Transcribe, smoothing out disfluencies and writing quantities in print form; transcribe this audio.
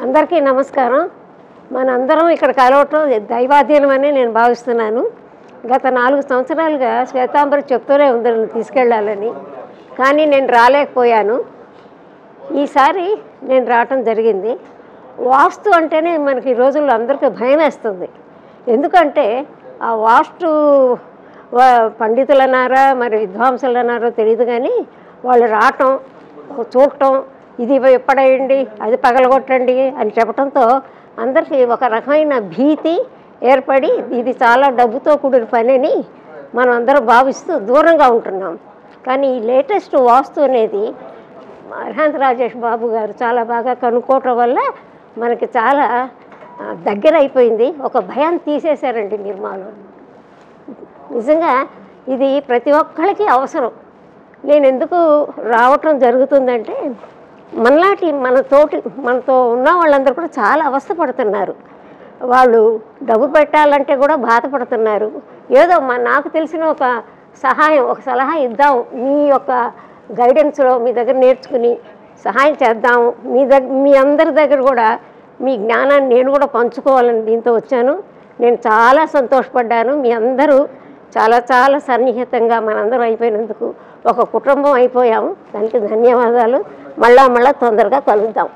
అందరికీ నమస్కారం. మనందరం ఇక్కడ కలవటం దైవాధీనమని నేను భావిస్తున్నాను. గత 4 సంవత్సరాలుగా శ్వేతాంబరి చెప్తూనే ఉంది నన్ను తీసుకెళ్ళాలని, కానీ నేను రాలేకపోయాను. ఈసారి నేను రావటం జరిగింది. వాస్తు అంటేనే మనకి ఈ రోజుల్లో అందరికీ భయం వేస్తుంది. ఎందుకంటే ఆ వాస్తు పండితులు అన్నారా మరి విద్వాంసులు అన్నారో తెలియదు, కానీ వాళ్ళు రావటం చూడటం, ఇది ఎప్పుడేయండి అది పగలగొట్టండి అని చెప్పడంతో అందరికీ ఒక రకమైన భీతి ఏర్పడి ఇది చాలా డబ్బుతో కూడిన పని అని మనం అందరం భావిస్తూ దూరంగా ఉంటున్నాం. కానీ ఈ లేటెస్ట్ వాస్తు అనేది అర్హంత్ రాజేష్ బాబు గారు చాలా బాగా కనుక్కోవటం వల్ల మనకి చాలా దగ్గర అయిపోయింది. ఒక భయాన్ని తీసేశారండి నిర్మాణం. నిజంగా ఇది ప్రతి ఒక్కరికి అవసరం. నేను ఎందుకు రావటం జరుగుతుందంటే మనతో ఉన్న వాళ్ళందరూ కూడా చాలా అవస్థపడుతున్నారు. వాళ్ళు డబ్బు పెట్టాలంటే కూడా బాధపడుతున్నారు. ఏదో నాకు తెలిసిన ఒక సలహా ఇద్దాం, మీ యొక్క గైడెన్స్లో మీ దగ్గర నేర్చుకుని సహాయం చేద్దాము, మీ అందరి దగ్గర కూడా మీ జ్ఞానాన్ని నేను కూడా పంచుకోవాలని దీంతో వచ్చాను. నేను చాలా సంతోషపడ్డాను. మీ అందరూ చాలా చాలా సన్నిహితంగా మనందరం అయిపోయినందుకు ఒక కుటుంబం అయిపోయాము. దానికి ధన్యవాదాలు. మళ్ళా తొందరగా కలుద్దాం.